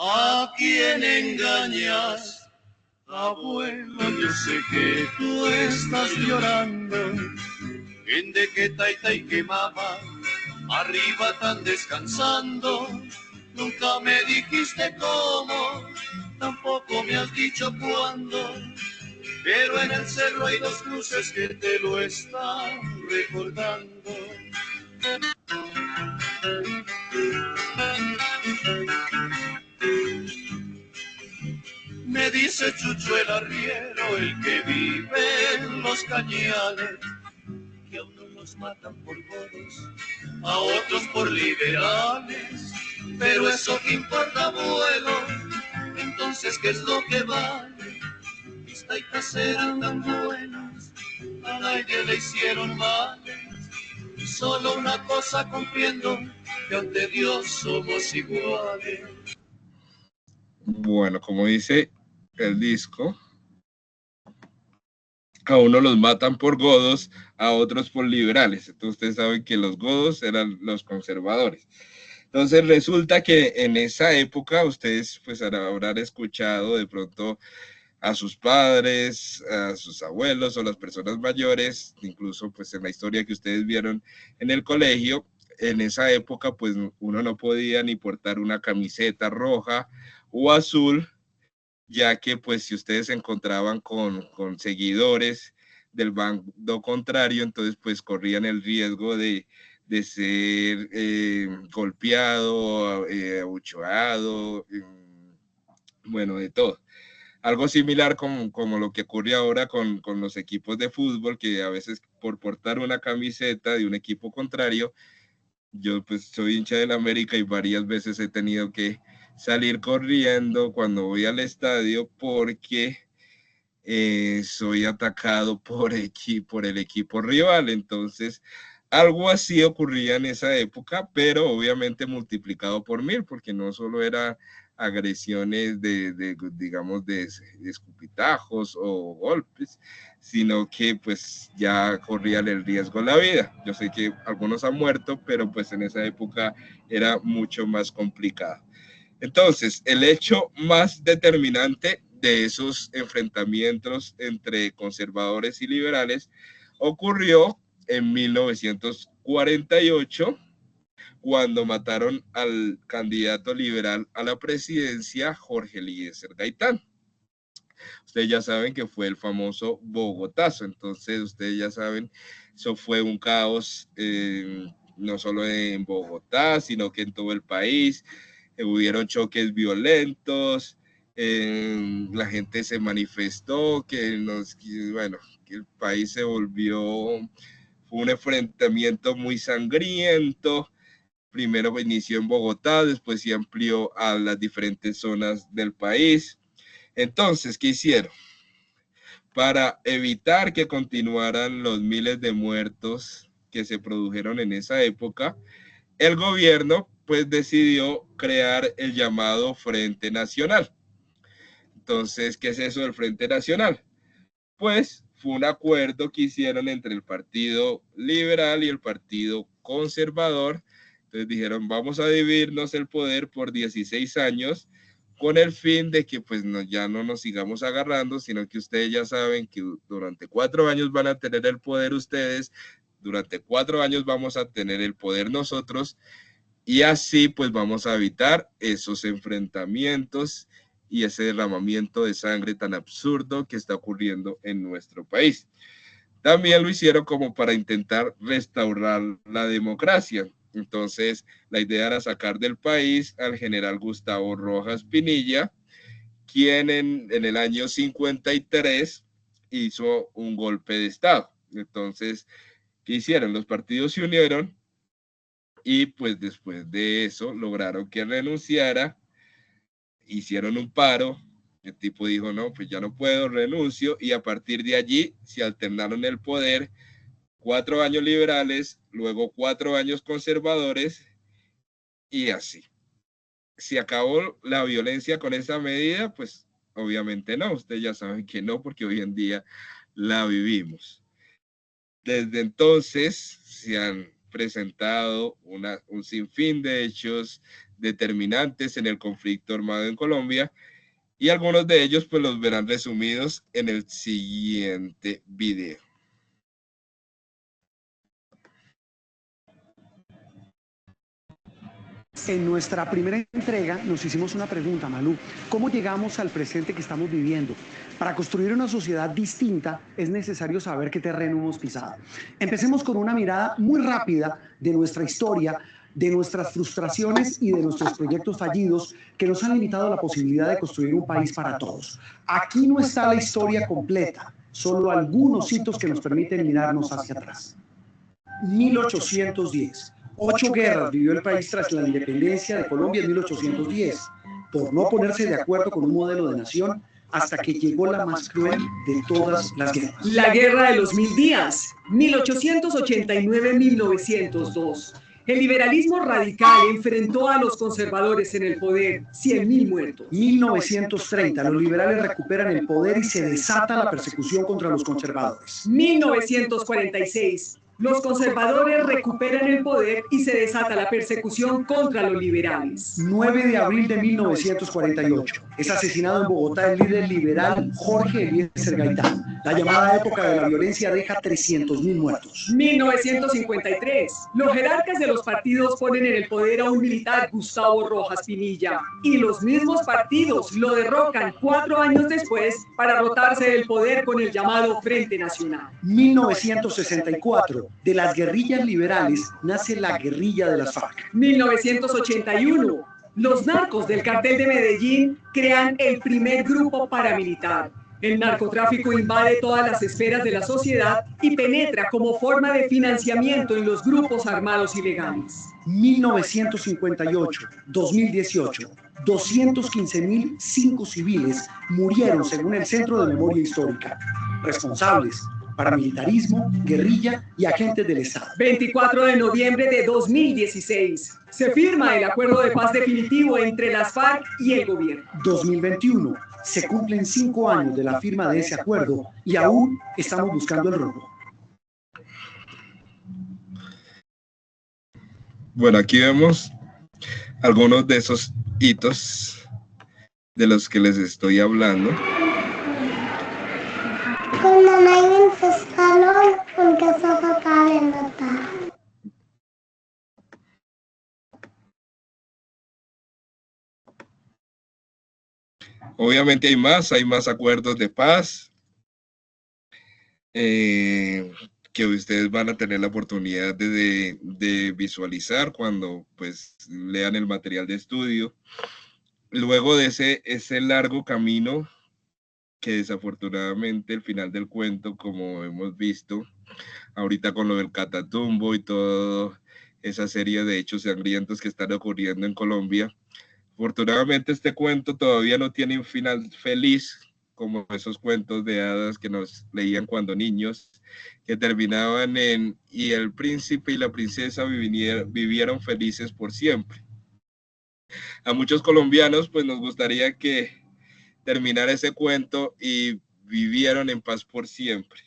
S3: ¿A quién engañas? Abuelo, yo sé que tú estás llorando. En de que taita y que mamá arriba están descansando. Nunca me dijiste cómo, tampoco me has dicho cuándo. Pero en el cerro hay dos cruces que te lo están recordando. Me dice Chucho el arriero, el que vive en los cañales, que a unos los matan por godos, a otros por liberales. Pero eso que importa, abuelo, entonces ¿qué es lo que vale? Mis taitas eran tan buenas, a nadie le hicieron males. Y solo una cosa comprendo, que ante Dios somos iguales.
S1: Bueno, como dice el disco, a unos los matan por godos, a otros por liberales. Entonces ustedes saben que los godos eran los conservadores. Entonces resulta que en esa época ustedes pues habrán escuchado de pronto a sus padres, a sus abuelos o las personas mayores, incluso pues en la historia que ustedes vieron en el colegio, en esa época pues uno no podía ni portar una camiseta roja o azul, ya que pues si ustedes se encontraban con seguidores del bando contrario, entonces pues corrían el riesgo de ser golpeado, abucheado, bueno, de todo. Algo similar como lo que ocurre ahora con los equipos de fútbol, que a veces por portar una camiseta de un equipo contrario, yo pues soy hincha del América y varias veces he tenido que salir corriendo cuando voy al estadio porque soy atacado por el equipo rival. Entonces, algo así ocurría en esa época, pero obviamente multiplicado por 1000, porque no solo era agresiones digamos, de escupitajos o golpes, sino que pues ya corrían el riesgo de la vida. Yo sé que algunos han muerto, pero pues en esa época era mucho más complicado. Entonces, el hecho más determinante de esos enfrentamientos entre conservadores y liberales ocurrió en 1948, cuando mataron al candidato liberal a la presidencia, Jorge Eliezer Gaitán. Ustedes ya saben que fue el famoso Bogotazo, entonces ustedes ya saben, eso fue un caos, no solo en Bogotá, sino que en todo el país. Hubieron choques violentos, la gente se manifestó, bueno, que el país se volvió, fue un enfrentamiento muy sangriento. Primero inició en Bogotá, después se amplió a las diferentes zonas del país. Entonces, ¿qué hicieron? Para evitar que continuaran los miles de muertos que se produjeron en esa época, el gobierno pues decidió crear el llamado Frente Nacional. Entonces, ¿qué es eso del Frente Nacional? Pues fue un acuerdo que hicieron entre el Partido Liberal y el Partido Conservador. Entonces dijeron, vamos a dividirnos el poder por 16 años con el fin de que pues ya no nos sigamos agarrando, sino que ustedes ya saben que durante 4 años van a tener el poder ustedes, durante 4 años vamos a tener el poder nosotros, y así pues vamos a evitar esos enfrentamientos y ese derramamiento de sangre tan absurdo que está ocurriendo en nuestro país. También lo hicieron como para intentar restaurar la democracia. Entonces, la idea era sacar del país al general Gustavo Rojas Pinilla, quien en el año 53 hizo un golpe de Estado. Entonces, ¿qué hicieron? Los partidos se unieron y pues después de eso lograron que renunciara, hicieron un paro, el tipo dijo, no, pues ya no puedo, renuncio, y a partir de allí se alternaron el poder, 4 años liberales, luego 4 años conservadores, y así. ¿Se acabó la violencia con esa medida? Pues obviamente no, ustedes ya saben que no, porque hoy en día la vivimos. Desde entonces se han presentado un sinfín de hechos determinantes en el conflicto armado en Colombia, y algunos de ellos pues los verán resumidos en el siguiente video.
S4: En nuestra primera entrega nos hicimos una pregunta, Malú: ¿cómo llegamos al presente que estamos viviendo? Para construir una sociedad distinta es necesario saber qué terreno hemos pisado. Empecemos con una mirada muy rápida de nuestra historia, de nuestras frustraciones y de nuestros proyectos fallidos que nos han limitado la posibilidad de construir un país para todos. Aquí no está la historia completa, solo algunos hitos que nos permiten mirarnos hacia atrás. 1810. 8 guerras vivió el país tras la independencia de Colombia en 1810, por no ponerse de acuerdo con un modelo de nación, hasta que llegó la más cruel de todas las guerras.
S5: La Guerra de los 1000 días, 1889-1902. El liberalismo radical enfrentó a los conservadores en el poder, 100.000 muertos.
S4: 1930, los liberales recuperan el poder y se desata la persecución contra los conservadores.
S5: 1946. Los conservadores recuperan el poder y se desata la persecución contra los liberales.
S4: 9 de abril de 1948. Es asesinado en Bogotá el líder liberal Jorge Eliezer Gaitán. La llamada época de la violencia deja 300.000 muertos.
S5: 1953. Los jerarcas de los partidos ponen en el poder a un militar, Gustavo Rojas Pinilla. Y los mismos partidos lo derrocan 4 años después para rotarse del poder con el llamado Frente Nacional.
S4: 1964. De las guerrillas liberales nace la guerrilla de las FARC.
S5: 1981. Los narcos del cartel de Medellín crean el primer grupo paramilitar. El narcotráfico invade todas las esferas de la sociedad y penetra como forma de financiamiento en los grupos armados ilegales.
S4: 1958, 2018, 215.005 civiles murieron según el Centro de Memoria Histórica. Responsables: paramilitarismo, guerrilla y agentes del Estado.
S5: 24 de noviembre de 2016. Se firma el acuerdo de paz definitivo entre las FARC y el gobierno.
S4: 2021. Se cumplen 5 años de la firma de ese acuerdo y aún estamos buscando el rumbo.
S1: Bueno, aquí vemos algunos de esos hitos de los que les estoy hablando.
S6: Cuando nadie en su salón, aunque se acaba de notar.
S1: Obviamente hay más acuerdos de paz que ustedes van a tener la oportunidad de visualizar cuando pues lean el material de estudio. Luego de ese largo camino que desafortunadamente el final del cuento, como hemos visto ahorita con lo del Catatumbo y toda esa serie de hechos sangrientos que están ocurriendo en Colombia, afortunadamente este cuento todavía no tiene un final feliz, como esos cuentos de hadas que nos leían cuando niños, que terminaban en y el príncipe y la princesa vivieron felices por siempre. A muchos colombianos pues nos gustaría que terminara ese cuento y vivieron en paz por siempre,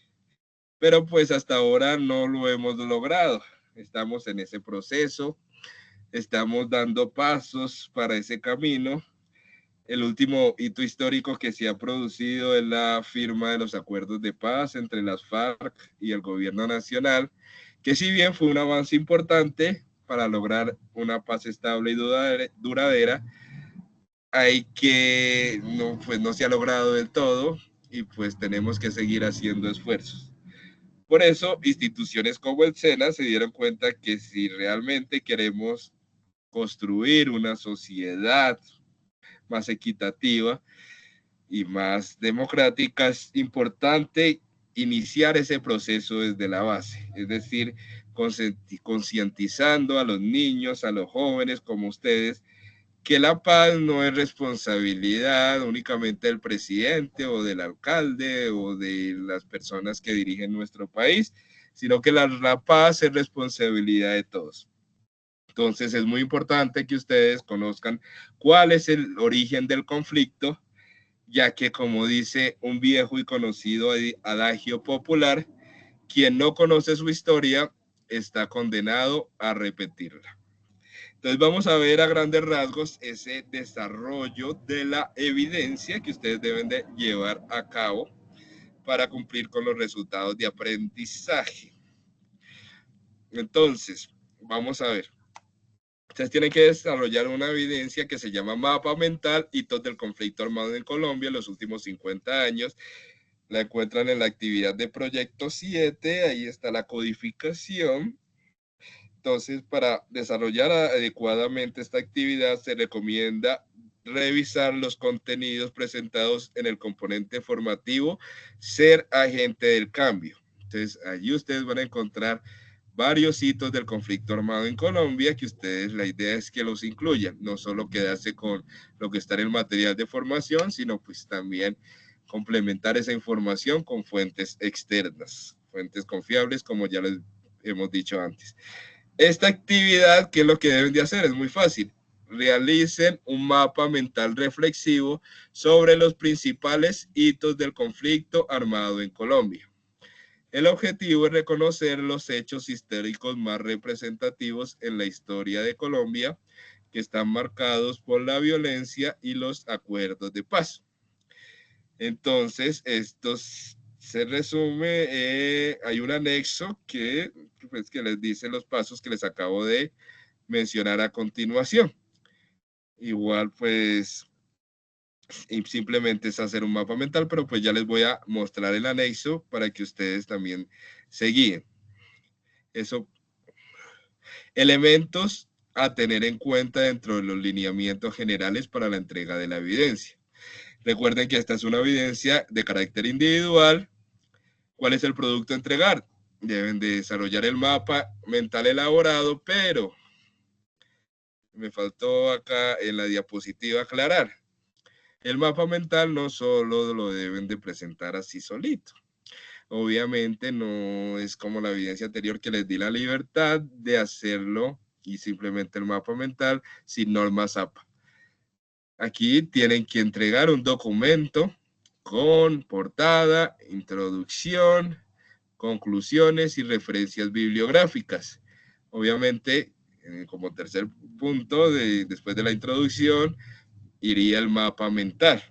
S1: pero pues hasta ahora no lo hemos logrado. Estamos en ese proceso. Estamos dando pasos para ese camino. El último hito histórico que se ha producido es la firma de los acuerdos de paz entre las FARC y el gobierno nacional, que si bien fue un avance importante para lograr una paz estable y duradera, hay que, no se ha logrado del todo y pues tenemos que seguir haciendo esfuerzos. Por eso, instituciones como el SENA se dieron cuenta que si realmente queremos construir una sociedad más equitativa y más democrática, es importante iniciar ese proceso desde la base, es decir, concientizando a los niños, a los jóvenes como ustedes, que la paz no es responsabilidad únicamente del presidente o del alcalde o de las personas que dirigen nuestro país, sino que la paz es responsabilidad de todos. Entonces es muy importante que ustedes conozcan cuál es el origen del conflicto, ya que como dice un viejo y conocido adagio popular, quien no conoce su historia está condenado a repetirla. Entonces vamos a ver a grandes rasgos ese desarrollo de la evidencia que ustedes deben de llevar a cabo para cumplir con los resultados de aprendizaje. Entonces, vamos a ver. Ustedes tienen que desarrollar una evidencia que se llama mapa mental, hitos del conflicto armado en Colombia en los últimos 50 años. La encuentran en la actividad de proyecto 7, ahí está la codificación. Entonces, para desarrollar adecuadamente esta actividad, se recomienda revisar los contenidos presentados en el componente formativo, ser agente del cambio. Entonces, allí ustedes van a encontrar varios hitos del conflicto armado en Colombia que ustedes, la idea es que los incluyan, no solo quedarse con lo que está en el material de formación, sino pues también complementar esa información con fuentes externas, fuentes confiables, como ya les hemos dicho antes. Esta actividad, ¿qué es lo que deben de hacer? Es muy fácil. Realicen un mapa mental reflexivo sobre los principales hitos del conflicto armado en Colombia. El objetivo es reconocer los hechos históricos más representativos en la historia de Colombia, que están marcados por la violencia y los acuerdos de paz. Entonces, esto se resume, hay un anexo que les dice los pasos que les acabo de mencionar a continuación. Igual, pues, y simplemente es hacer un mapa mental, pero pues ya les voy a mostrar el anexo para que ustedes también se guíen. Eso, elementos a tener en cuenta dentro de los lineamientos generales para la entrega de la evidencia. Recuerden que esta es una evidencia de carácter individual. ¿Cuál es el producto a entregar? Deben de desarrollar el mapa mental elaborado, pero me faltó acá en la diapositiva aclarar. El mapa mental no solo lo deben de presentar así solito. Obviamente no es como la evidencia anterior que les di la libertad de hacerlo y simplemente el mapa mental sin normas APA. Aquí tienen que entregar un documento con portada, introducción, conclusiones y referencias bibliográficas. Obviamente, como tercer punto, después de la introducción, iría el mapa mental.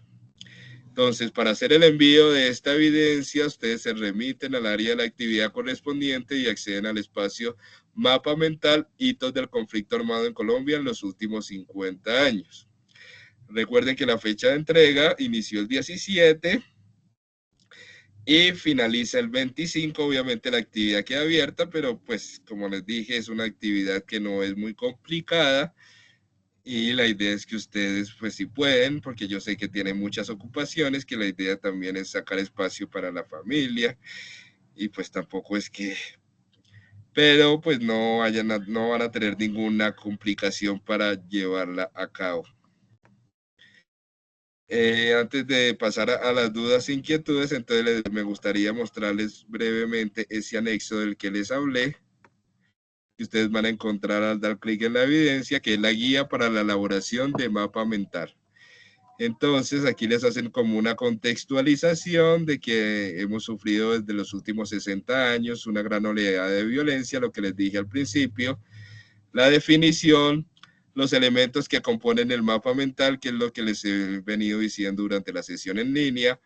S1: Entonces, para hacer el envío de esta evidencia, ustedes se remiten al área de la actividad correspondiente y acceden al espacio Mapa Mental, hitos del conflicto armado en Colombia en los últimos 50 años. Recuerden que la fecha de entrega inició el 17 y finaliza el 25. Obviamente la actividad queda abierta, pero pues como les dije, es una actividad que no es muy complicada. Y la idea es que ustedes, pues si pueden, porque yo sé que tienen muchas ocupaciones, que la idea también es sacar espacio para la familia. Y pues tampoco es que, pero pues no van a tener ninguna complicación para llevarla a cabo. Antes de pasar a las dudas e inquietudes, entonces me gustaría mostrarles brevemente ese anexo del que les hablé, que ustedes van a encontrar al dar clic en la evidencia, que es la guía para la elaboración de mapa mental. Entonces, aquí les hacen como una contextualización de que hemos sufrido desde los últimos 60 años una gran oleada de violencia, lo que les dije al principio, la definición, los elementos que componen el mapa mental, que es lo que les he venido diciendo durante la sesión en línea,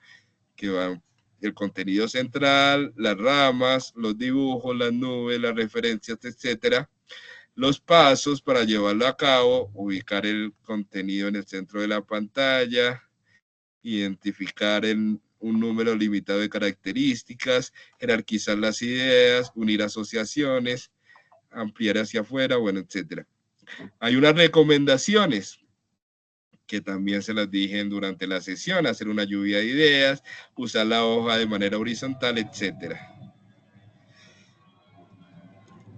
S1: que va el contenido central, las ramas, los dibujos, las nubes, las referencias, etcétera. Los pasos para llevarlo a cabo, ubicar el contenido en el centro de la pantalla, identificar un número limitado de características, jerarquizar las ideas, unir asociaciones, ampliar hacia afuera, bueno, etcétera. Hay unas recomendaciones que también se las dije durante la sesión, hacer una lluvia de ideas, usar la hoja de manera horizontal, etcétera.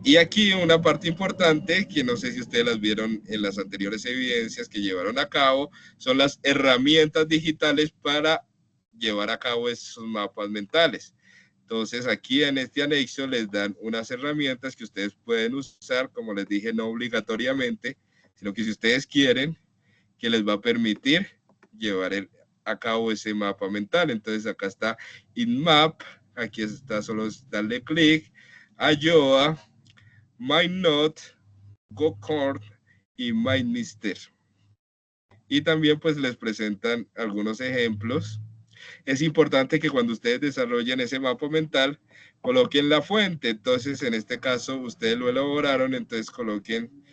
S1: Y aquí una parte importante, que no sé si ustedes las vieron en las anteriores evidencias que llevaron a cabo, son las herramientas digitales para llevar a cabo esos mapas mentales. Entonces aquí en este anexo les dan unas herramientas que ustedes pueden usar, como les dije, no obligatoriamente, sino que si ustedes quieren, que les va a permitir llevar a cabo ese mapa mental. Entonces acá está InMap, aquí está, solo darle clic, Ayoa, MindNote, GoCard y MindMister. Y también pues les presentan algunos ejemplos. Es importante que cuando ustedes desarrollen ese mapa mental, coloquen la fuente. Entonces, en este caso, ustedes lo elaboraron, entonces coloquen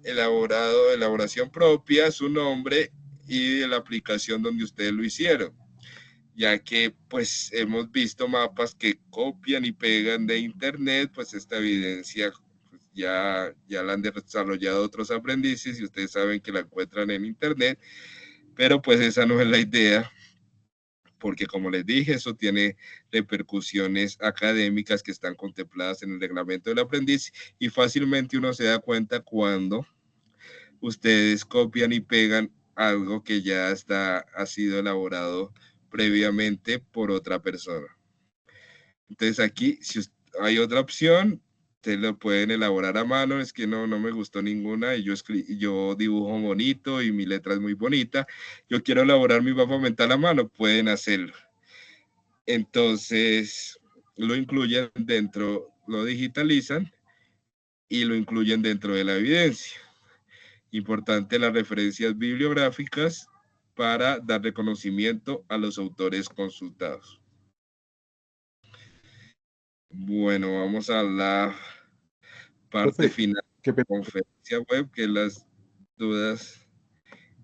S1: elaboración propia, su nombre y de la aplicación donde ustedes lo hicieron. Ya que pues hemos visto mapas que copian y pegan de internet, pues esta evidencia pues, ya la han desarrollado otros aprendices y ustedes saben que la encuentran en internet, pero pues esa no es la idea, porque como les dije, eso tiene repercusiones académicas que están contempladas en el reglamento del aprendiz y fácilmente uno se da cuenta cuando ustedes copian y pegan algo que ya ha sido elaborado previamente por otra persona. Entonces aquí, si hay otra opción, ustedes lo pueden elaborar a mano. Es que no me gustó ninguna y yo dibujo bonito y mi letra es muy bonita. Yo quiero elaborar mi mapa mental a mano, pueden hacerlo. Entonces, lo incluyen dentro, lo digitalizan y lo incluyen dentro de la evidencia. Importante las referencias bibliográficas para dar reconocimiento a los autores consultados. Bueno, vamos a la parte final de la conferencia web, que es las dudas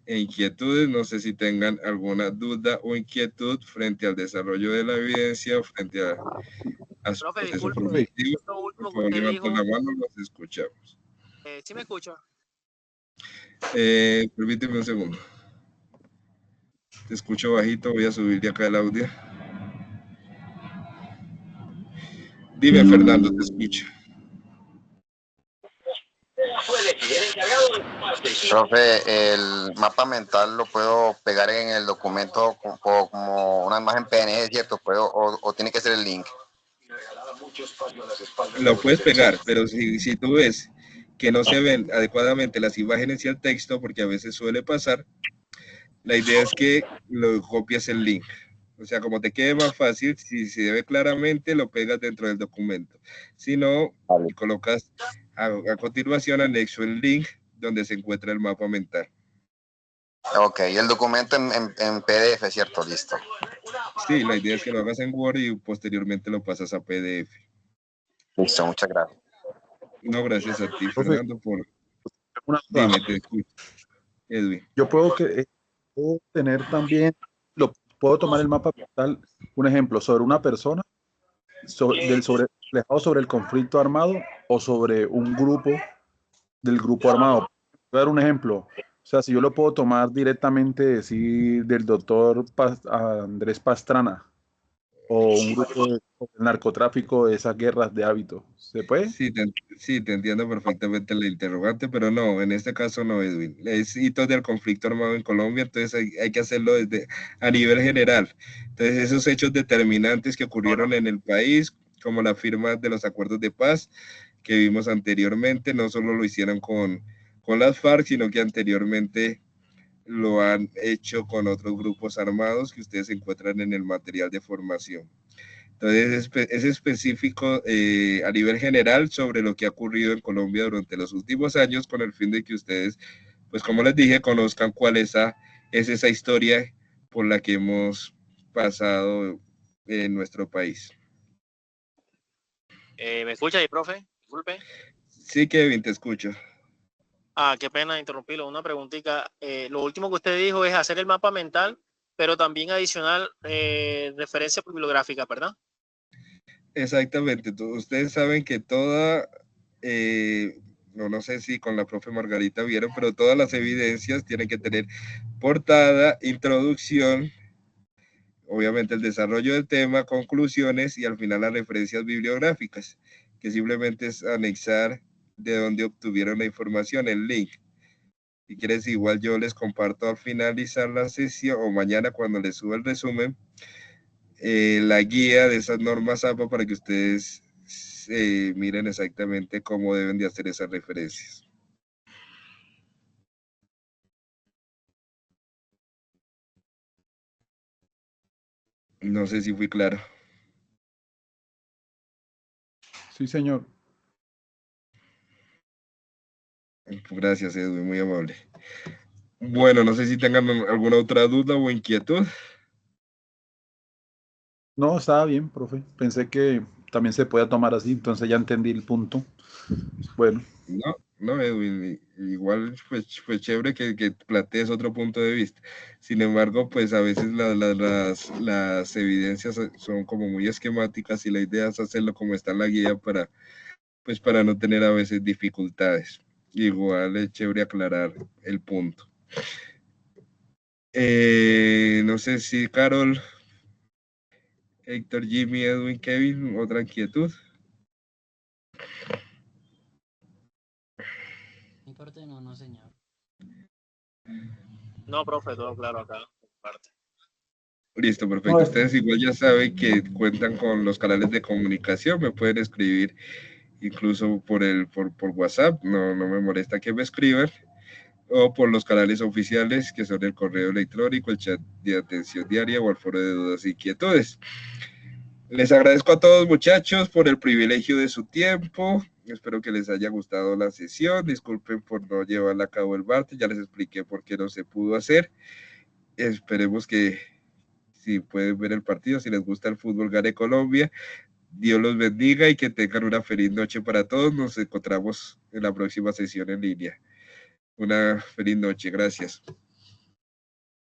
S1: e inquietudes. No sé si tengan alguna duda o inquietud frente al desarrollo de la evidencia o frente a su
S7: Profe,
S1: proceso
S7: disculpe,
S1: productivo.
S7: esto último
S1: Por
S7: que
S1: favor,
S7: usted
S1: levanten
S7: dijo,
S1: la mano, los escuchamos.
S7: ¿sí me escucha?
S1: Permíteme un segundo. Te escucho bajito, voy a subir de acá el audio. Dime, Fernando, te escucho.
S2: Profe, el mapa mental lo puedo pegar en el documento como una imagen PNG, ¿cierto? O tiene que ser el link.
S1: Lo puedes pegar, pero si tú ves que no se ven adecuadamente las imágenes y el texto, porque a veces suele pasar, la idea es que lo copies el link. O sea, como te quede más fácil, si se ve claramente, lo pegas dentro del documento. Si no, colocas a continuación anexo el link donde se encuentra el mapa mental.
S2: Ok, el documento en PDF, ¿cierto? Listo.
S1: Sí, la idea es que lo hagas en Word y posteriormente lo pasas a PDF.
S2: Listo, muchas gracias.
S1: No, gracias a ti,
S8: Profe,
S1: Fernando, por...
S8: Dime,
S1: Dime, te escucho. Edwin.
S8: yo puedo tener también, puedo tomar el mapa mental, un ejemplo, sobre una persona, reflejado sobre el conflicto armado o sobre un grupo del grupo armado. Voy a dar un ejemplo. O sea, si yo lo puedo tomar directamente sí, del doctor Andrés Pastrana o un grupo de narcotráfico de esas guerras de hábito, ¿se puede?
S1: Sí, te entiendo perfectamente la interrogante, pero no, en este caso no, Edwin. Es hitos del conflicto armado en Colombia, entonces hay que hacerlo a nivel general. Entonces, esos hechos determinantes que ocurrieron en el país, como la firma de los acuerdos de paz que vimos anteriormente, no solo lo hicieron con las FARC, sino que anteriormente lo han hecho con otros grupos armados que ustedes encuentran en el material de formación. Entonces es específico a nivel general sobre lo que ha ocurrido en Colombia durante los últimos años con el fin de que ustedes, pues como les dije, conozcan cuál es esa historia por la que hemos pasado en nuestro país.
S7: ¿Me escucha ahí, profe? Disculpe.
S1: Sí, Kevin, te escucho.
S7: Qué pena interrumpirlo. Una preguntita. Lo último que usted dijo es hacer el mapa mental, pero también adicional referencia bibliográfica, ¿verdad?
S1: Exactamente. Ustedes saben que toda, no sé si con la profe Margarita vieron, pero todas las evidencias tienen que tener portada, introducción, obviamente el desarrollo del tema, conclusiones y al final las referencias bibliográficas, que simplemente es anexar de dónde obtuvieron la información, el link. Si quieres, igual yo les comparto al finalizar la sesión o mañana cuando les suba el resumen, la guía de esas normas APA para que ustedes miren exactamente cómo deben de hacer esas referencias. No sé si fui claro.
S8: Sí, señor.
S1: Gracias, Edwin, muy amable. Bueno, no sé si tengan alguna otra duda o inquietud.
S8: No, estaba bien, profe. Pensé que también se podía tomar así, entonces ya entendí el punto. Bueno.
S1: No, Edwin, igual fue chévere que plantees otro punto de vista. Sin embargo, pues a veces las evidencias son como muy esquemáticas y la idea es hacerlo como está en la guía para no tener a veces dificultades. Igual es chévere aclarar el punto. No sé si Carol, Héctor, Jimmy, Edwin, Kevin, otra inquietud.
S9: Mi parte no, señor.
S7: No, profe, todo claro acá. Parte.
S1: Listo, perfecto. Ustedes igual ya saben que cuentan con los canales de comunicación. Me pueden escribir incluso por WhatsApp. No me molesta que me escriban. O por los canales oficiales que son el correo electrónico, el chat de atención diaria o el foro de dudas e inquietudes. Les agradezco a todos, muchachos, por el privilegio de su tiempo. Espero que les haya gustado la sesión. Disculpen por no llevarla a cabo el martes. Ya les expliqué por qué no se pudo hacer. Esperemos que si pueden ver el partido, si les gusta el fútbol, gane Colombia. Dios los bendiga y que tengan una feliz noche para todos. Nos encontramos en la próxima sesión en línea. Una feliz noche. Gracias.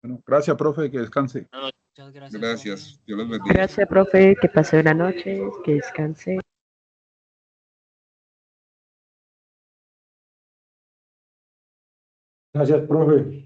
S8: Bueno, gracias, profe, que descanse.
S9: Muchas gracias.
S1: Gracias. Dios los bendiga.
S10: Gracias, profe, que pase una noche, que descanse.
S8: Gracias, profe.